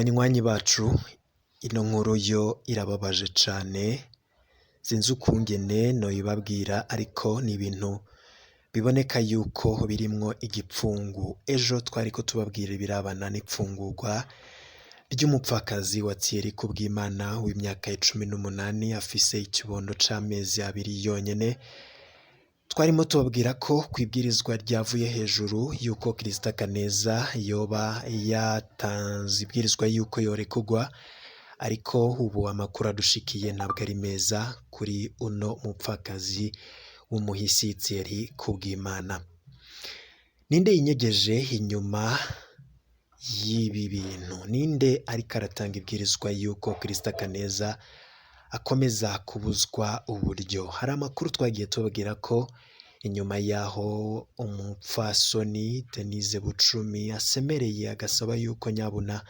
Banywanyi bacu, ino nkuru yo irababaje cane, sinzi ukungene noyibabwira ariko ni ibintu biboneka yuko birimwo igipfungu. Ejo twariko tubabwira ibirabana n'ipfungurwa ry'umupfakazi wa Thierry Kubwimana w'imyaka 18 afise ikibondo c'amezi 2 yonyene. Twarimo tubabwira ko kwibwirizwa ryavuye hejuru yuko Krista Kaneza yoba yatanze ibwirizwa yuko yorekugwa, ariko ubu amakuru adushikiye ntabwo ari meza kuri uno mupfakazi w'umuhisi Thierry Kubwimana. Ninde yinyegeje inyuma y'ibi bintu? Ninde ariko aratanga ibwirizwa yuko Krista Kaneza akomeza kubuzwa uburyo? Hari amakuru twagiye tubabwira ko inyuma yaho umupfasoni Denise Bucumi asemereye agasaba yuko nyabuna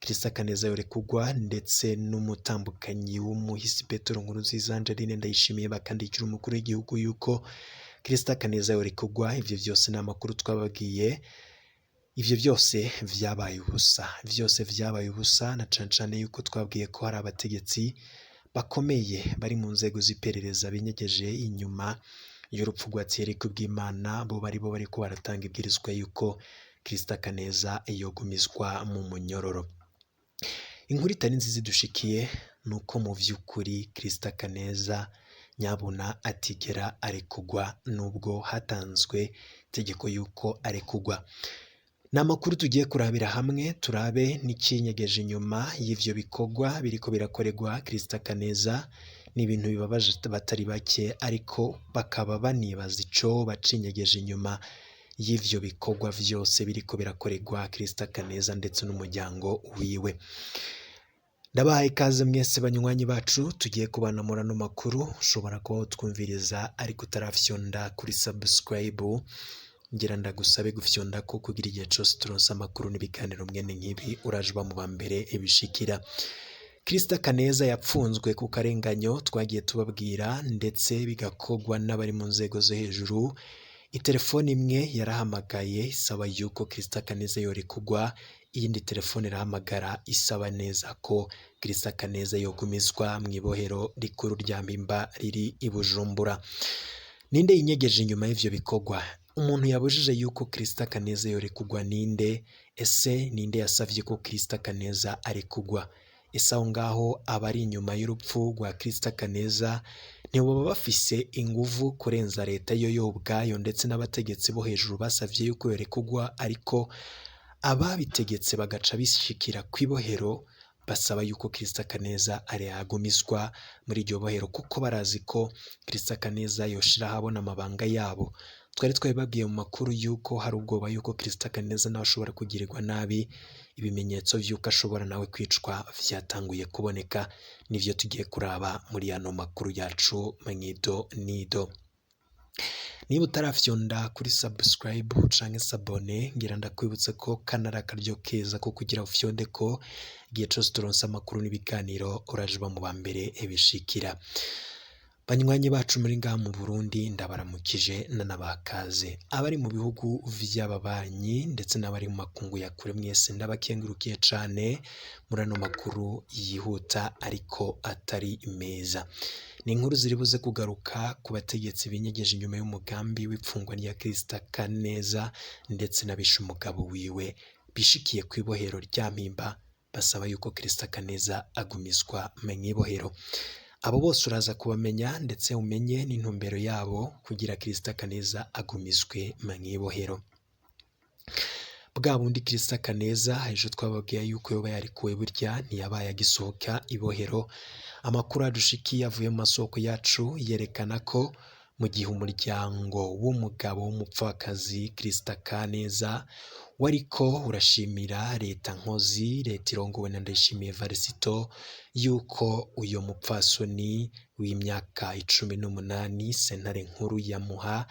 Krista Kaneza yorekugwa, ndetse n'umutambukanyi w'umuhisi Petero Nkurunziza Angeline Ndayishimiye bakandikira umukuru w'igihugu yuko Krista Kaneza yorekugwa. Ivyo vyose ni amakuru twababwiye. Ivyo byose vyabaye ubusa, vyose vyabaye ubusa, na cane cane yuko twabwiye ko hari abategetsi bakomeye bari mu nzego z'iperereza binyegeje inyuma y'urupfu rwa Thierry Kubwimana, bo bariko baratanga ibwirizwa yuko Krista Kaneza yogumizwa mu munyororo. Inkuru itari nziza idushikiye nuko mu vy'ukuri Krista Kaneza nyabuna atigera arekugwa, nubwo hatanzwe itegeko yuko arekugwa. N'amakuru tugiye kurabira hamwe, turabe n'icinyegeje inyuma y'ivyo bikorwa biriko birakorerwa Krista Kaneza. Ni ibintu bibabaje batari bake, ariko bakaba banibaza ico bacinyegeje inyuma y'ivyo bikorwa vyose biriko birakorerwa Krista Kaneza ndetse n'umuryango wiwe. Ndabahaye ikaze mwese banywanyi bacu, tugiye kubana muri ano makuru. Ushobora kuba utwumviriza ariko utarafyonda kuri subscribe, ngira ndagusabe gufyonda ko kugira igihe cose turonse amakuru n'ibiganiro mwene nk'ibi uraje uba mu bambere ibishikira. Krista Kaneza yapfunzwe ku karenganyo twagiye tubabwira, ndetse bigakorwa n'abari mu nzego zo hejuru. Itelefoni imwe yarahamagaye isaba yuko Krista Kaneza yorekugwa, iyindi telefone irahamagara isaba neza ko Krista Kaneza yogumizwa mw'ibohero rikuru rya Mpimba riri i Bujumbura. Ninde yinyegeje inyuma y'ivyo bikorwa? Umuntu yabujije yuko Krista Kaneza yorekugwa ninde? Ese ninde yasavye ko Krista Kaneza arekugwa? Ese aho ngaho abari inyuma y'urupfu rwa Krista Kaneza ntiboba bafise inguvu kurenza leta yo ubwayo ndetse n'abategetsi bo hejuru basavye yuko yorekugwa, ariko ababitegetse bagaca bishikira kw'ibohero basaba yuko Krista Kaneza agumizwa muri iryo bohero, kuko barazi ko Krista Kaneza yoshira ahabona amabanga yabo. Twari twabibabwiye mu makuru yuko hari ubwoba yuko Krista Kaneza nawe ashobora kugirirwa nabi. Ibimenyetso vy'uko ashobora nawe kwicwa vyatanguye kuboneka, nivyo tugiye kuraba muri ano makuru yacu mwido nido. Niba utarafyonda kuri subscribe canke sabone, ngira ndakwibutse ko kanara akaryo keza ko kugira ufyonde ko igihe cose turonse amakuru n'ibiganiro uraje uba mu bambere ibishikira. Banywanyi bacu muri ngaha mu Burundi ndabaramukije nanabakaze. Abari mu bihugu vy'ababanyi ndetse n'abari mu makungu ya kure, mwese ndabakengurukiye cane muri ano makuru yihuta ariko atari meza. Ni inkuru ziribuze kugaruka ku bategetsi binyegeje inyuma y'umugambi w'ipfungwa rya Krista Kaneza ndetse n'abishe umugabo wiwe, bishikiye kw'ibohero rya Mpimba basaba yuko Krista Kaneza agumizwa mw'ibohero. Abo bose uraza kubamenya ndetse umenye n'intumbero yabo kugira Krista Kaneza agumizwe mw'ibohero. Bwa bundi Krista Kaneza ejo twababwiye yuko yoba yarikuwe, burya ntiyabaye agisohoka ibohero. Amakuru adushikiye avuye mu masoko yacu yerekana ko mu gihe umuryango w'umugabo w'umupfakazi Krista Kaneza wariko urashimira leta nkozi, leta irongowe na Ndayishimiye Varisito, yuko uyo mupfasoni w'imyaka 18 sentare nkuru ya Muha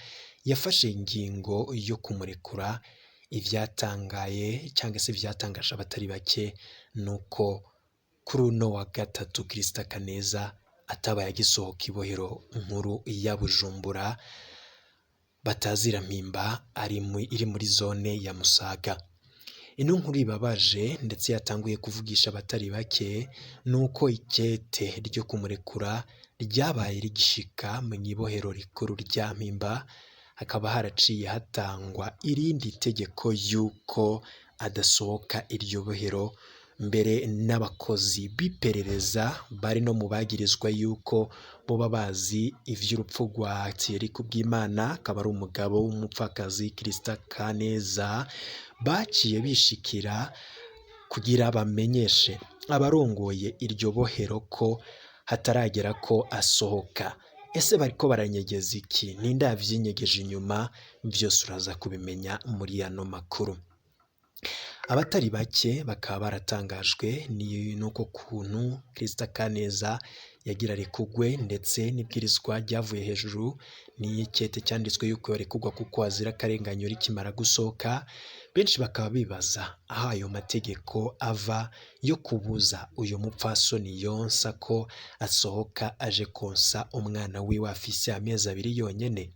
yafashe ingingo yo kumurekura. Ivyatangaye cyangwa se vyatangaje abatari bake nuko kuri uno wa gatatu Krista Kaneza atabaye agisohoka ibohero nkuru ya Bujumbura batazira Mpimba iri muri zone ya Musaga. ino nkuru ibabaje ndetse yatanguye kuvugisha abatari bake nuko ikete ryo kumurekura ryabaye rigishika mu ibohero rikuru rya Mpimba, hakaba haraciye hatangwa irindi tegeko yuko adasohoka iryo bohero. Mbere n'abakozi b'iperereza bari no mu bagirizwa yuko boba bazi ivy'urupfu rwa Thierry Kubwimana, akaba ari umugabo w'umupfakazi Christa Kaneza, baciye bishikira kugira bamenyeshe abarongoye iryo bohero ko hataragera ko asohoka. Ese bariko baranyegeza iki? Ninde yavyinyegeje inyuma? Vyose uraza kubimenya muri ano makuru. Abatari bake bakaba baratangajwe nuko kuntu Christa Kaneza yagira rekugwe, ndetse n'ibwirizwa ryavuye hejuru n'ikete cyanditswe yuko yarekugwa kuko azira akarenganyo rikimara gusohoka. Benshi bakaba bibaza aho ayo mategeko ava yo kubuza uyu mupfasoni yonsa ko asohoka aje konsa umwana wiwe afise amezi 2 yonyene.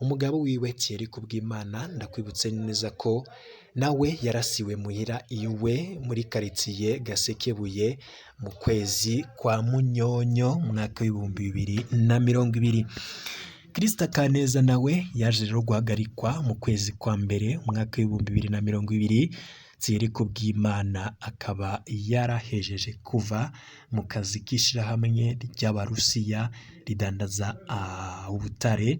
Umugabo wiwe Thierry Kubwimana ndakwibutse neza ko nawe yarasiwe muhira iwe muri quartier Gasekebuye mu kwezi kwa Munyonyo mu mwaka w'ibihumbi 2020. Christa Kaneza nawe yaje rero guhagarikwa mu kwezi kwa mbere mu mwaka w'ibihumbi 2020. Thierry Kubwimana akaba yarahejeje kuva mu kazi k'ishirahamwe ry'Abarusiya ridandaza ubutare.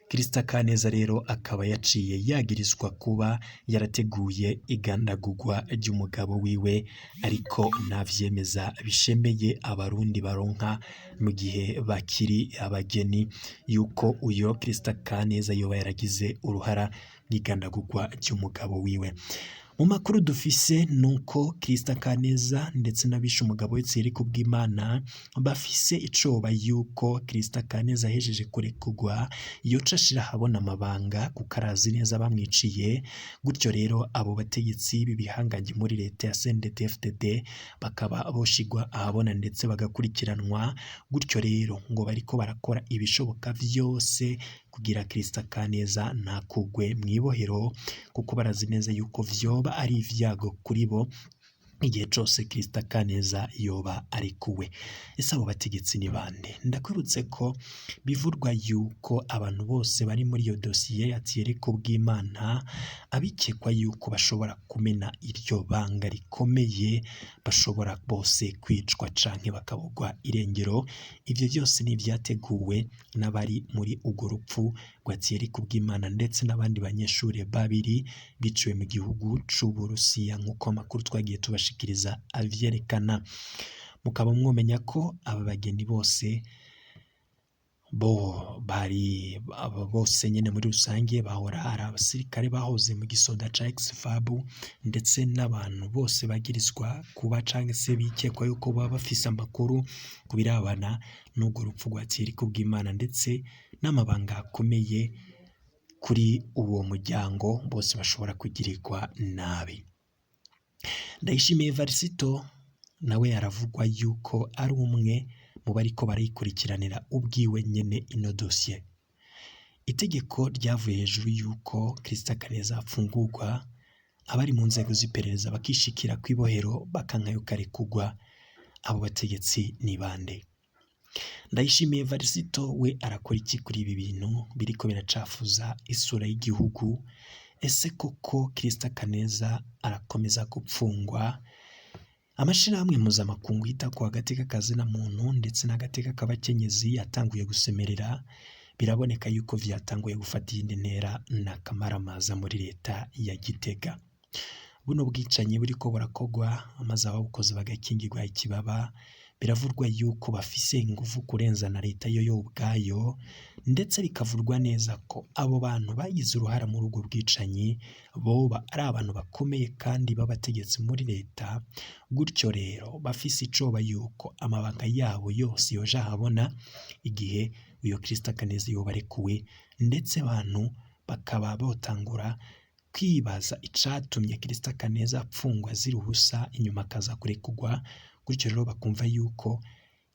Christa Kaneza rero akaba yaciye yagirizwa kuba yarateguye igandagurwa ry'umugabo wiwe, ariko navyemeza bishemeye abarundi baronka mu gihe bakiri abageni yuko uyo Christa Kaneza yoba yaragize uruhara n'igandagurwa ry'umugabo wiwe. Mu makuru dufise nuko Christa Kaneza ndetse n'abishe umugabo we Thierry Kubwimana bafise icoba yuko Christa Kaneza ahejeje kurekugwa yoca ashira habona amabanga kuko arazi neza bamwiciye. Gutyo rero abo bategetsi b'ibihangange muri leta ya CNDD-FDD bakaba boshigwa ahabona ndetse bagakurikiranwa. Gutyo rero ngo bariko barakora ibishoboka vyose kugira Christa Kaneza ntakugwe mwibohero, kuko barazi neza yuko vyoba ari ivyago kuri bo igihe cose Christa Kaneza yoba arikuwe. Ese abo bategetsi ni bande? Ndakwibutse ko bivurwa yuko abantu bose bari muri iyo dosiye ya Thierry Kubwimana abikekwa yuko bashobora kumena iryo banga rikomeye, bashobora bose kwicwa canke bakabugwa irengero. Ivyo byose ni vyateguwe n'abari muri urwo rupfu rwa Thierry Kubwimana ndetse n'abandi banyeshure 2 biciwe mu gihugu c'Uburusiya nk'uko amakuru twagiye tubashikiriza avyerekana. Mukaba mwomenya ko aba bageni bose bose nyene muri rusange bahora ari abasirikare bahoze mu gisoda ca ex-FAB, ndetse n'abantu bose bagirizwa kuba canke se bikekwa yuko baba bafise amakuru kubirabana n'urwo rupfu rwa Thierry Kubwimana ndetse n'amabanga akomeye kuri uwo muryango, bose bashobora kugirirwa nabi. Ndayishimiye Varisito nawe aravugwa yuko ari umwe mu bariko barayikurikiranira ubwiwe nyene ino dosiye. Itegeko ryavuye hejuru yuko Christa Kaneza afungurwa, abari mu nzego z'iperereza bakishikira kwibohero bakankayo karekugwa. Abo bategetsi ni bande? Ndayishimiye Varisito we arakora iki kuri ibi bintu biriko biracafuza isura y'igihugu? Ese koko Christa Kaneza arakomeza gupfungwa? Amashirahamwe mpuzamakungu yita ku agateka kazina muntu ndetse n'agateka k'abakenyezi yatanguye gusemerera. Biraboneka yuko vyatanguye gufata iyindi ntera n'akamaramaza muri leta ya Gitega. Buno bwicanyi buriko burakogwa amaze ababukozi bagakingirwa ikibaba. Biravurwa yuko bafise ingufu kurenza na leta yo ubwayo, ndetse bikavurwa neza ko abo bantu bagize uruhara muri ubwo bwicanyi boba ari abantu bakomeye kandi babategetsi muri leta. Gutyo rero bafise icoba yuko amabanga yabo yose yoja habona igihe uyo Christa Kaneza yoba arekuwe, ndetse abantu bakaba botangura kwibaza icatumye Christa Kaneza apfungwa zira ubusa inyuma akaza kurekugwa. Gutyo rero bakumva yuko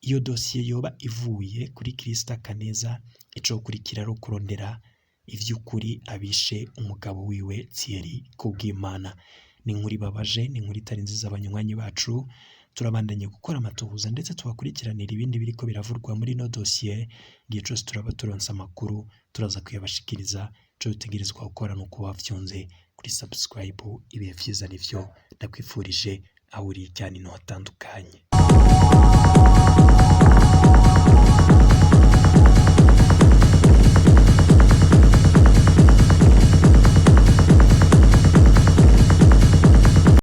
iyo dosiye yoba ivuye kuri Christa Kaneza, ico kurikira ro kurondera ivy'ukuri abishe umugabo wiwe Thierry Kubwimana. ni inkuru ibabaje, ni inkuru itari nziza abanywanyi bacu. Turabandanye gukora amatohoza ndetse tubakurikiranira ibindi biriko biravurwa muri no dossier. Igihe cose turaba turonse amakuru turaza kuyabashikiriza. Ico utegerezwa gukora ni ukuba wafyonze kuri subscribe. Ibihe vyiza nivyo ndakwifurije aho uri hirya no hino hatandukanye.